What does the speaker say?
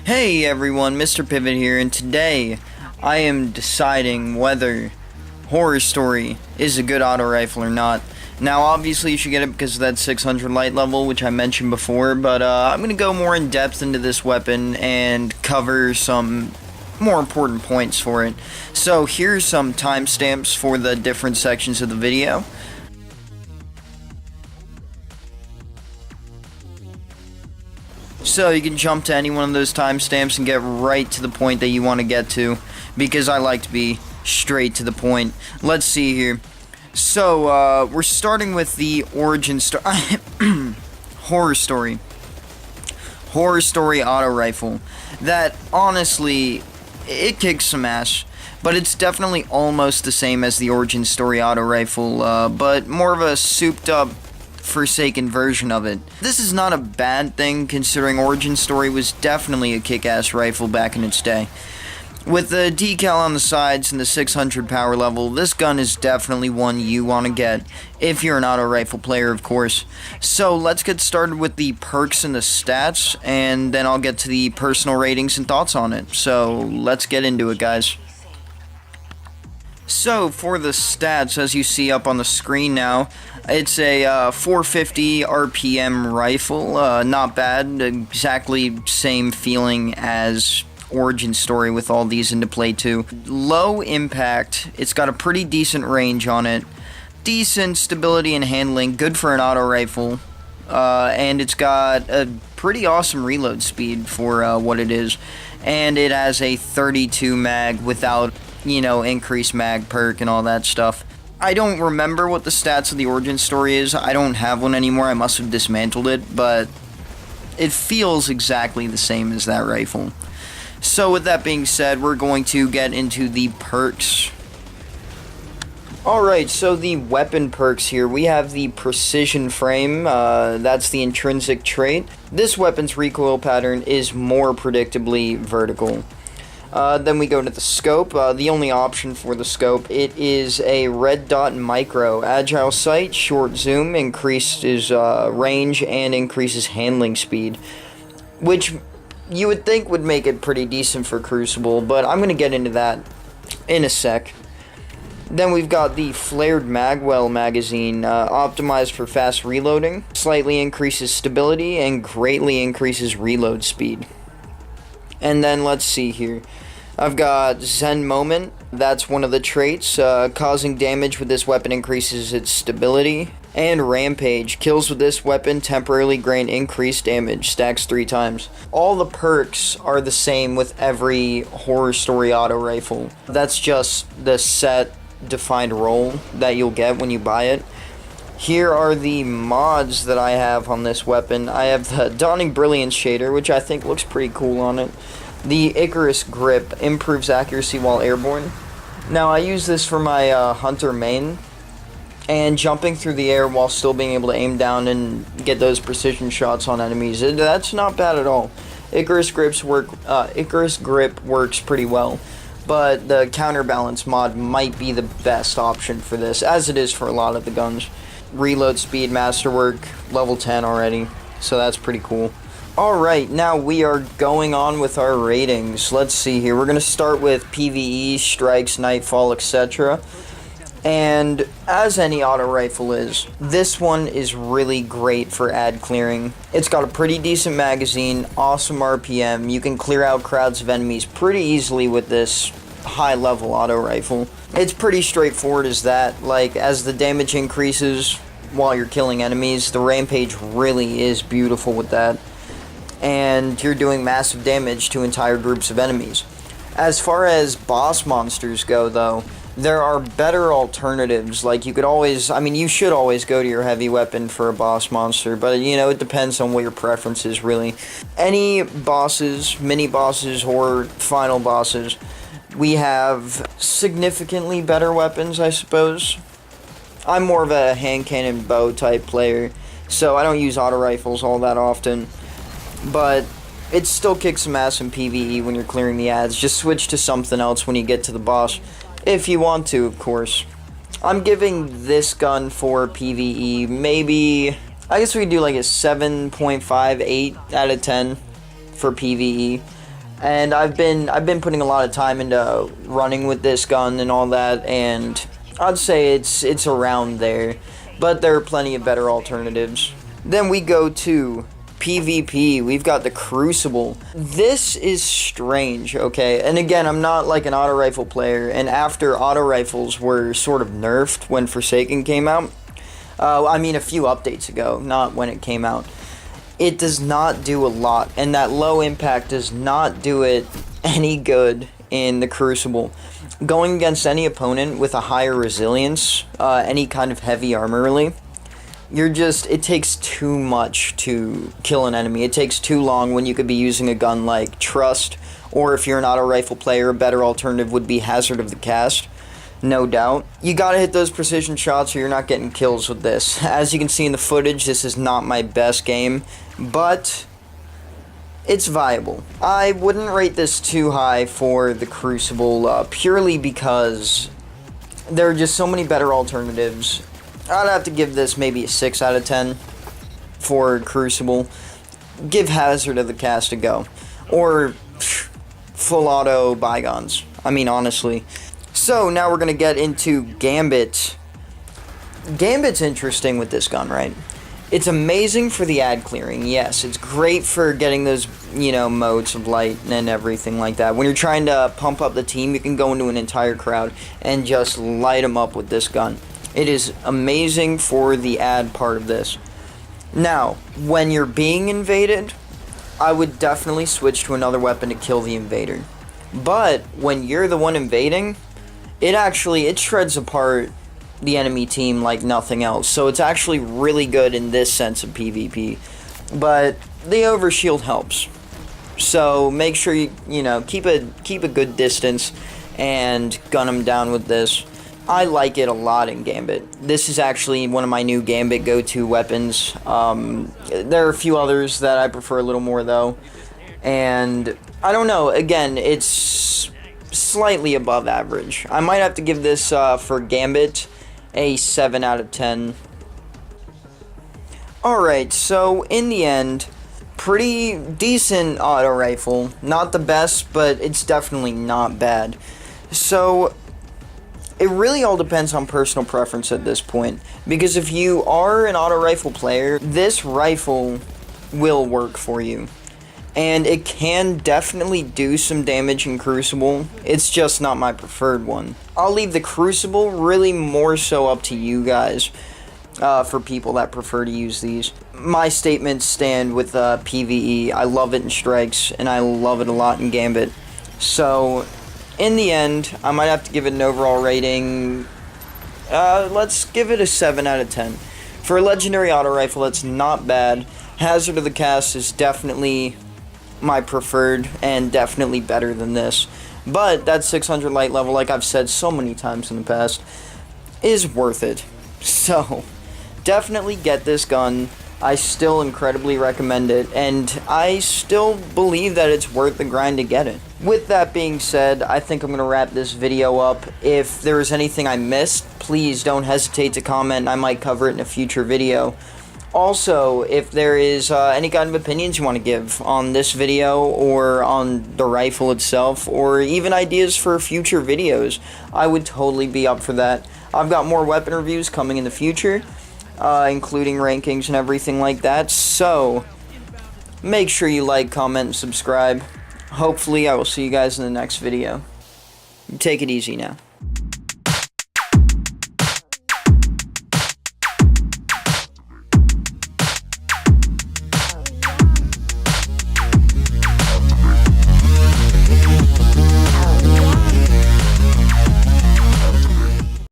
Hey everyone, Mr. Pivot here, and today I am deciding whether Horror Story is a good auto rifle or not. Now obviously you should get it because of that 600 light level, which I mentioned before, but I'm going to go more in depth into this weapon and cover some more important points for it. So here's some timestamps for the different sections of the video. So you can jump to any one of those timestamps and get right to the point that you want to get to, because I like to be straight to the point. Let's see here. So we're starting with the origin story. Horror Story auto rifle. That honestly, it kicks some ass, but it's definitely almost the same as the origin story auto rifle, but more of a souped up, forsaken version of it. This is not a bad thing, considering Origin Story was definitely a kick-ass rifle back in its day. With the decal on the sides and the 600 power level, this gun is definitely one you want to get, if you're an auto rifle player, of course. So let's get started with the perks and the stats, and then I'll get to the personal ratings and thoughts on it. So let's get into it, guys. So for the stats, as you see up on the screen now, it's a 450 RPM rifle. Not bad, exactly same feeling as Origin Story with all these into play too. Low impact, it's got a pretty decent range on it, decent stability and handling, good for an auto rifle, and it's got a pretty awesome reload speed for what it is, and it has a 32 mag without, you know, increased mag perk and all that stuff. I don't remember what the stats of the Origin Story is. I don't have one anymore. I must have dismantled it, but it feels exactly the same as that rifle. So with that being said, we're going to get into the perks. Alright, so the weapon perks here, we have the precision frame, that's the intrinsic trait. This weapon's recoil pattern is more predictably vertical. Then we go to the scope. The only option for the scope, it is a red dot micro. Agile sight, short zoom, increases range and increases handling speed, which you would think would make it pretty decent for Crucible, but I'm going to get into that in a sec. Then we've got the flared magwell magazine, optimized for fast reloading, slightly increases stability and greatly increases reload speed. And then let's see here. I've got Zen Moment. That's one of the traits. Causing damage with this weapon increases its stability. And Rampage. Kills with this weapon temporarily gain increased damage. Stacks 3 times. All the perks are the same with every Horror Story auto rifle. That's just the set defined role that you'll get when you buy it. Here are the mods that I have on this weapon. I have the Dawning Brilliance shader, which I think looks pretty cool on it. The Icarus grip improves accuracy while airborne. Now I use this for my hunter main, and jumping through the air while still being able to aim down and get those precision shots on enemies, that's not bad at all. Icarus grip works pretty well, but the counterbalance mod might be the best option for this, as it is for a lot of the guns. Reload speed, masterwork, level 10 already, so that's pretty cool. Alright, now we are going on with our ratings. Let's see here. We're going to start with PvE, strikes, nightfall, etc. And as any auto rifle is, this one is really great for ad clearing. It's got a pretty decent magazine, awesome RPM. You can clear out crowds of enemies pretty easily with this high level auto rifle. It's pretty straightforward as that. Like, as the damage increases while you're killing enemies, the Rampage really is beautiful with that, and you're doing massive damage to entire groups of enemies. As far as boss monsters go though, there are better alternatives. Like, you could always, you should always go to your heavy weapon for a boss monster, but you know, it depends on what your preference is really. Any bosses, mini bosses, or final bosses, we have significantly better weapons, I suppose. I'm more of a hand cannon bow type player, so I don't use auto rifles all that often, but it still kicks some ass in PvE when you're clearing the ads. Just switch to something else when you get to the boss, if you want to, of course. I'm giving this gun for PvE maybe, I guess we could do like a 7.58 out of 10 for PvE. And I've been putting a lot of time into running with this gun and all that, and I'd say it's around there, but there are plenty of better alternatives. Then we go to PvP. We've got the Crucible. This is strange, okay? And again, I'm not like an auto rifle player, and after auto rifles were sort of nerfed when Forsaken came out, I mean a few updates ago, not when it came out, it does not do a lot, and that low impact does not do it any good in the Crucible. Going against any opponent with a higher resilience, any kind of heavy armor really, it takes too much to kill an enemy. It takes too long when you could be using a gun like Trust, or if you're an auto rifle player, a better alternative would be Hazard of the Cast, no doubt. You gotta hit those precision shots or you're not getting kills with this. As you can see in the footage, this is not my best game, but it's viable. I wouldn't rate this too high for the Crucible, purely because there are just so many better alternatives. I'd have to give this maybe a 6 out of 10 for Crucible. Give Hazard of the Cast a go. Or full auto Bygones. I mean, honestly. So, now we're going to get into Gambit. Gambit's interesting with this gun, right? It's amazing for the ad clearing, yes. It's great for getting those, motes of light and everything like that. When you're trying to pump up the team, you can go into an entire crowd and just light them up with this gun. It is amazing for the ad part of this. Now, when you're being invaded, I would definitely switch to another weapon to kill the invader. But when you're the one invading, it shreds apart the enemy team like nothing else. So it's actually really good in this sense of PvP. But the overshield helps. So make sure you keep a good distance and gun them down with this. I like it a lot in Gambit. This is actually one of my new Gambit go-to weapons. There are a few others that I prefer a little more though. And I don't know, again, it's slightly above average. I might have to give this for Gambit a 7 out of 10. Alright, so in the end, pretty decent auto rifle. Not the best, but it's definitely not bad. So it really all depends on personal preference at this point, because if you are an auto rifle player, this rifle will work for you. And it can definitely do some damage in Crucible, it's just not my preferred one. I'll leave the Crucible really more so up to you guys, for people that prefer to use these. My statements stand with PvE, I love it in Strikes, and I love it a lot in Gambit. So in the end, I might have to give it an overall rating, let's give it a 7 out of 10. For a legendary auto rifle, that's not bad. Hazard of the Cast is definitely my preferred, and definitely better than this. But that 600 light level, like I've said so many times in the past, is worth it. So, definitely get this gun. I still incredibly recommend it, and I still believe that it's worth the grind to get it. With that being said, I think I'm going to wrap this video up. If there was anything I missed, please don't hesitate to comment, and I might cover it in a future video. Also, if there is any kind of opinions you want to give on this video, or on the rifle itself, or even ideas for future videos, I would totally be up for that. I've got more weapon reviews coming in the future, including rankings and everything like that, so make sure you like, comment, and subscribe. Hopefully I will see you guys in the next video. Take it easy now.